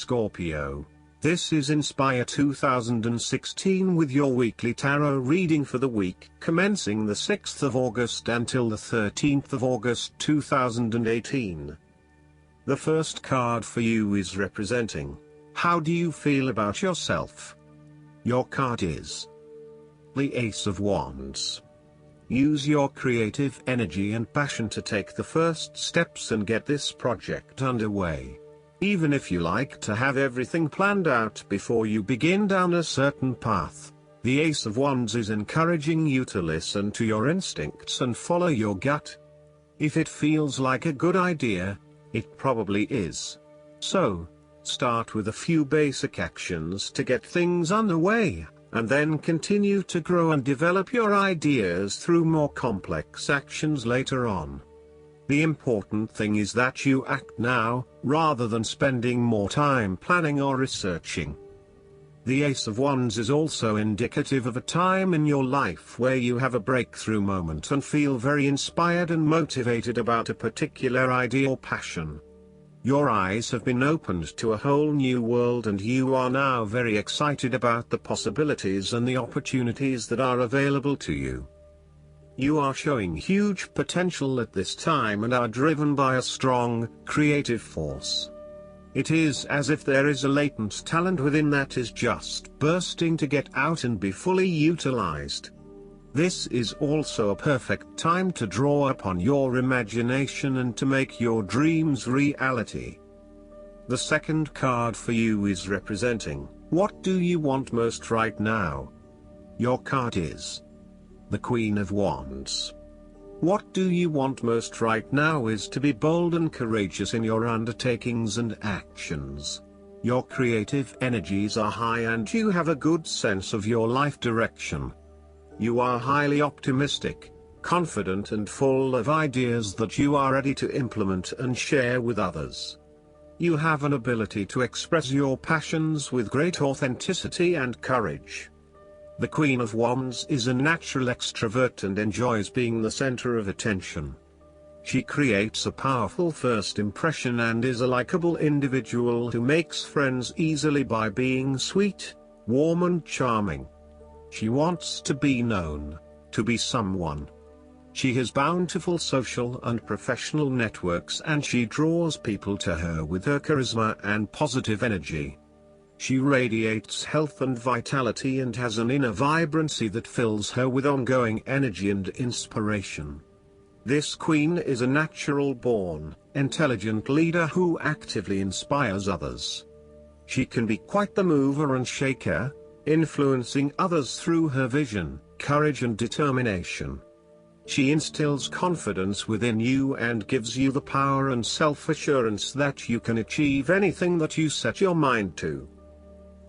Scorpio. This is Inspire 2016 with your weekly tarot reading for the week commencing the 6th of August until the 13th of August 2018. The first card for you is representing, how do you feel about yourself? Your card is the Ace of Wands. Use your creative energy and passion to take the first steps and get this project underway. Even if you like to have everything planned out before you begin down a certain path, the Ace of Wands is encouraging you to listen to your instincts and follow your gut. If it feels like a good idea, it probably is. So, start with a few basic actions to get things underway, and then continue to grow and develop your ideas through more complex actions later on. The important thing is that you act now, rather than spending more time planning or researching. The Ace of Wands is also indicative of a time in your life where you have a breakthrough moment and feel very inspired and motivated about a particular idea or passion. Your eyes have been opened to a whole new world and you are now very excited about the possibilities and the opportunities that are available to you. You are showing huge potential at this time and are driven by a strong, creative force. It is as if there is a latent talent within that is just bursting to get out and be fully utilized. This is also a perfect time to draw upon your imagination and to make your dreams reality. The second card for you is representing, what do you want most right now? Your card is the Queen of Wands. What do you want most right now is to be bold and courageous in your undertakings and actions. Your creative energies are high and you have a good sense of your life direction. You are highly optimistic, confident and full of ideas that you are ready to implement and share with others. You have an ability to express your passions with great authenticity and courage. The Queen of Wands is a natural extrovert and enjoys being the center of attention. She creates a powerful first impression and is a likable individual who makes friends easily by being sweet, warm and charming. She wants to be known, to be someone. She has bountiful social and professional networks and she draws people to her with her charisma and positive energy. She radiates health and vitality and has an inner vibrancy that fills her with ongoing energy and inspiration. This queen is a natural-born, intelligent leader who actively inspires others. She can be quite the mover and shaker, influencing others through her vision, courage and determination. She instills confidence within you and gives you the power and self-assurance that you can achieve anything that you set your mind to.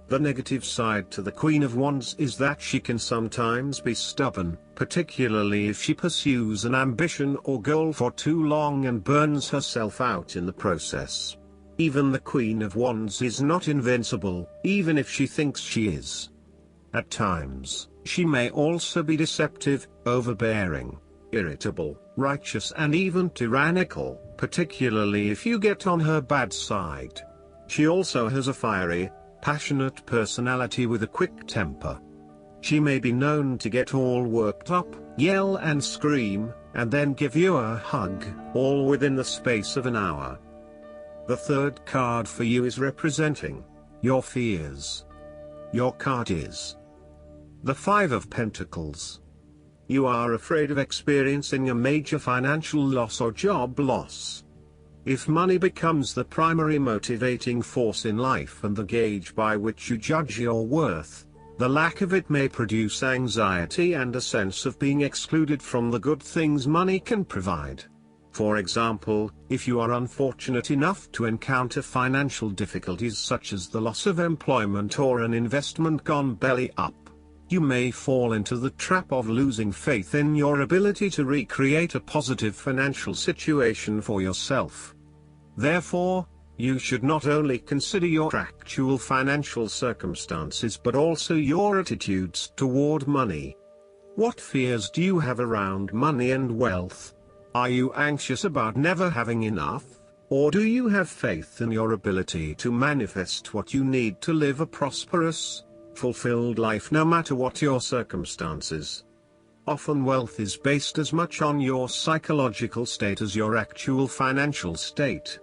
The negative side to the Queen of Wands is that she can sometimes be stubborn, particularly if she pursues an ambition or goal for too long and burns herself out in the process. Even the Queen of Wands is not invincible, even if she thinks she is. At times, she may also be deceptive, overbearing, irritable, righteous and even tyrannical, particularly if you get on her bad side. She also has a fiery, passionate personality with a quick temper. She may be known to get all worked up, yell and scream, and then give you a hug, all within the space of an hour. The third card for you is representing your fears. Your card is the Five of Pentacles. You are afraid of experiencing a major financial loss or job loss. If money becomes the primary motivating force in life and the gauge by which you judge your worth, the lack of it may produce anxiety and a sense of being excluded from the good things money can provide. For example, if you are unfortunate enough to encounter financial difficulties such as the loss of employment or an investment gone belly up, you may fall into the trap of losing faith in your ability to recreate a positive financial situation for yourself. Therefore, you should not only consider your actual financial circumstances but also your attitudes toward money. What fears do you have around money and wealth? Are you anxious about never having enough? Or do you have faith in your ability to manifest what you need to live a prosperous, fulfilled life no matter what your circumstances? Often wealth is based as much on your psychological state as your actual financial state.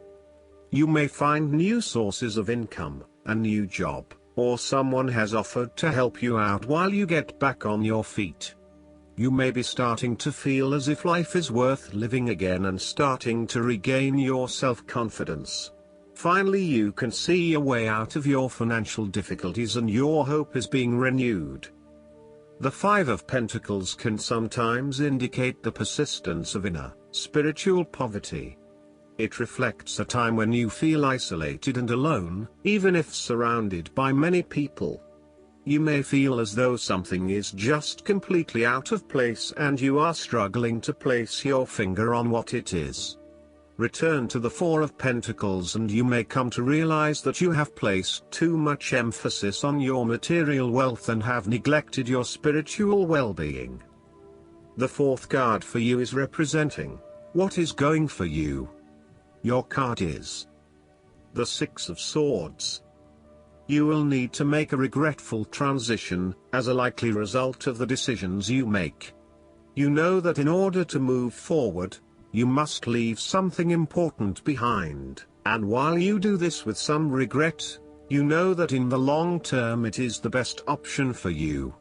You may find new sources of income, a new job, or someone has offered to help you out while you get back on your feet. You may be starting to feel as if life is worth living again and starting to regain your self-confidence. Finally, you can see a way out of your financial difficulties and your hope is being renewed. The Five of Pentacles can sometimes indicate the persistence of inner, spiritual poverty. It reflects a time when you feel isolated and alone, even if surrounded by many people. You may feel as though something is just completely out of place and you are struggling to place your finger on what it is. Return to the Four of Pentacles and you may come to realize that you have placed too much emphasis on your material wealth and have neglected your spiritual well-being. The fourth card for you is representing what is going for you. Your card is the Six of Swords. You will need to make a regretful transition, as a likely result of the decisions you make. You know that in order to move forward, you must leave something important behind, and while you do this with some regret, you know that in the long term it is the best option for you.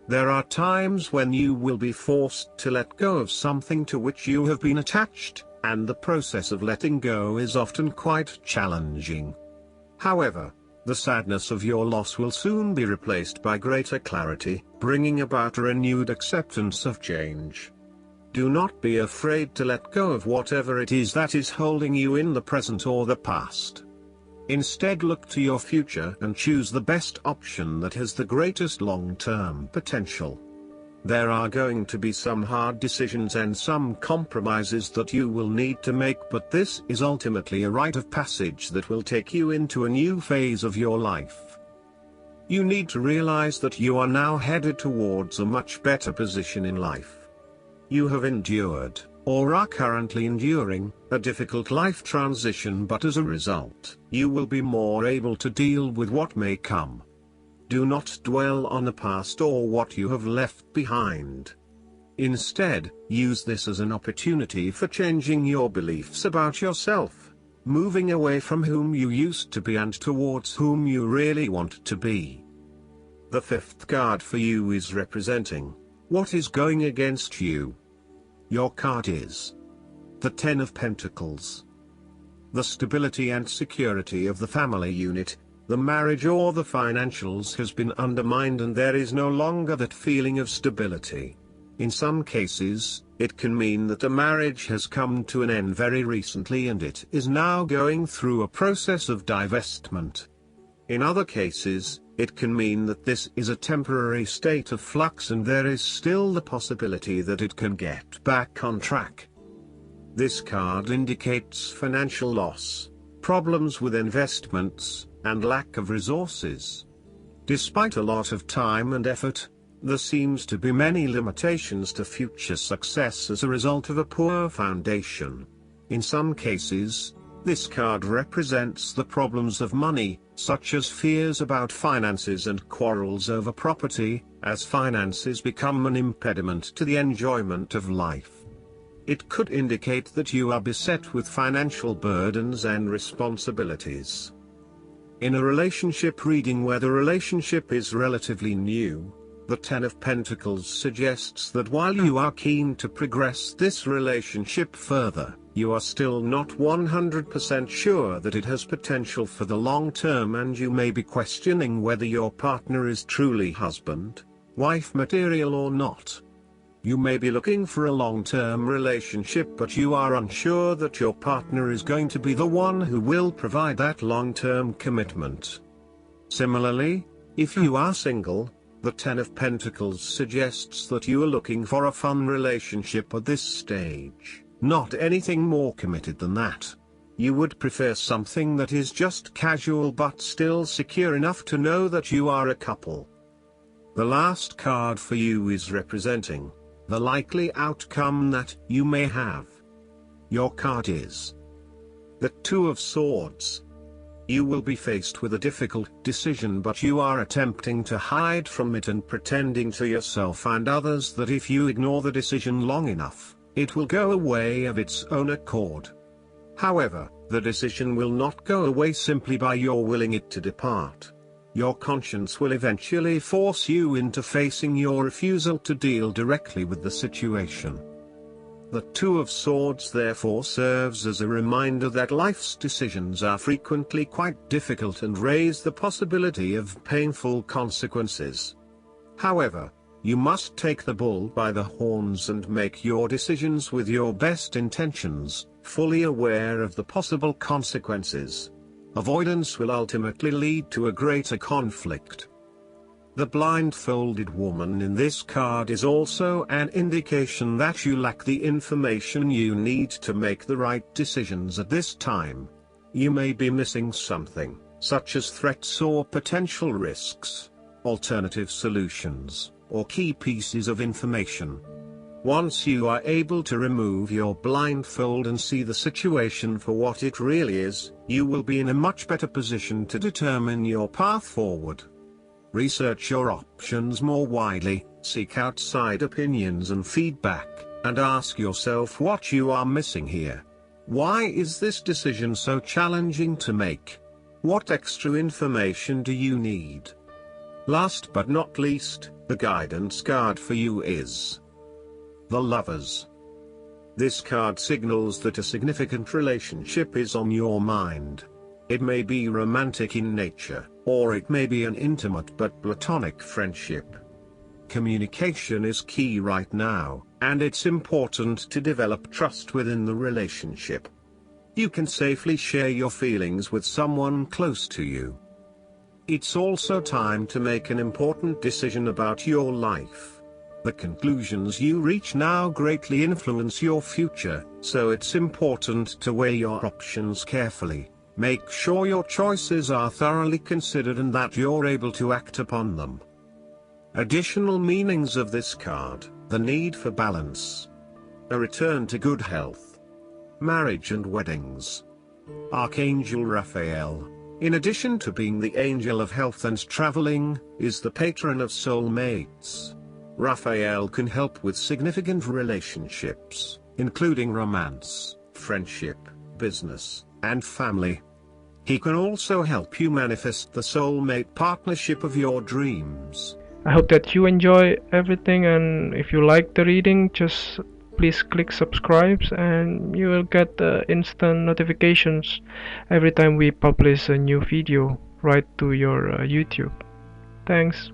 There are times when you will be forced to let go of something to which you have been attached, and the process of letting go is often quite challenging. However, the sadness of your loss will soon be replaced by greater clarity, bringing about a renewed acceptance of change. Do not be afraid to let go of whatever it is that is holding you in the present or the past. Instead, look to your future and choose the best option that has the greatest long-term potential. There are going to be some hard decisions and some compromises that you will need to make, but this is ultimately a rite of passage that will take you into a new phase of your life. You need to realize that you are now headed towards a much better position in life. You have endured, or are currently enduring, a difficult life transition, but as a result, you will be more able to deal with what may come. Do not dwell on the past or what you have left behind. Instead, use this as an opportunity for changing your beliefs about yourself, moving away from whom you used to be and towards whom you really want to be. The fifth card for you is representing what is going against you. Your card is the Ten of Pentacles. The stability and security of the family unit, the marriage or the financials has been undermined and there is no longer that feeling of stability. In some cases, it can mean that a marriage has come to an end very recently and it is now going through a process of divestment. In other cases, it can mean that this is a temporary state of flux and there is still the possibility that it can get back on track. This card indicates financial loss, problems with investments, and lack of resources. Despite a lot of time and effort, there seems to be many limitations to future success as a result of a poor foundation. In some cases, this card represents the problems of money, such as fears about finances and quarrels over property, as finances become an impediment to the enjoyment of life. It could indicate that you are beset with financial burdens and responsibilities. In a relationship reading where the relationship is relatively new, the Ten of Pentacles suggests that while you are keen to progress this relationship further, you are still not 100% sure that it has potential for the long term, and you may be questioning whether your partner is truly husband, wife material or not. You may be looking for a long-term relationship, but you are unsure that your partner is going to be the one who will provide that long-term commitment. Similarly, if you are single, the Ten of Pentacles suggests that you are looking for a fun relationship at this stage, not anything more committed than that. You would prefer something that is just casual but still secure enough to know that you are a couple. The last card for you is representing the likely outcome that you may have. Your card is The Two of Swords. You will be faced with a difficult decision, but you are attempting to hide from it and pretending to yourself and others that if you ignore the decision long enough, it will go away of its own accord. However, the decision will not go away simply by your willing it to depart. Your conscience will eventually force you into facing your refusal to deal directly with the situation. The Two of Swords therefore serves as a reminder that life's decisions are frequently quite difficult and raise the possibility of painful consequences. However, you must take the bull by the horns and make your decisions with your best intentions, fully aware of the possible consequences. Avoidance will ultimately lead to a greater conflict. The blindfolded woman in this card is also an indication that you lack the information you need to make the right decisions at this time. You may be missing something, such as threats or potential risks, alternative solutions, or key pieces of information. Once you are able to remove your blindfold and see the situation for what it really is, you will be in a much better position to determine your path forward. Research your options more widely, seek outside opinions and feedback, and ask yourself what you are missing here. Why is this decision so challenging to make? What extra information do you need? Last but not least, the guidance card for you is the Lovers. This card signals that a significant relationship is on your mind. It may be romantic in nature, or it may be an intimate but platonic friendship. Communication is key right now, and it's important to develop trust within the relationship. You can safely share your feelings with someone close to you. It's also time to make an important decision about your life. The conclusions you reach now greatly influence your future, so it's important to weigh your options carefully. Make sure your choices are thoroughly considered and that you're able to act upon them. Additional meanings of this card: the need for balance, a return to good health, marriage and weddings. Archangel Raphael, in addition to being the angel of health and traveling, is the patron of soulmates. Raphael can help with significant relationships, including romance, friendship, business, and family. He can also help you manifest the soulmate partnership of your dreams. I hope that you enjoy everything, and if you like the reading, just please click subscribe and you will get instant notifications every time we publish a new video right to your YouTube. Thanks.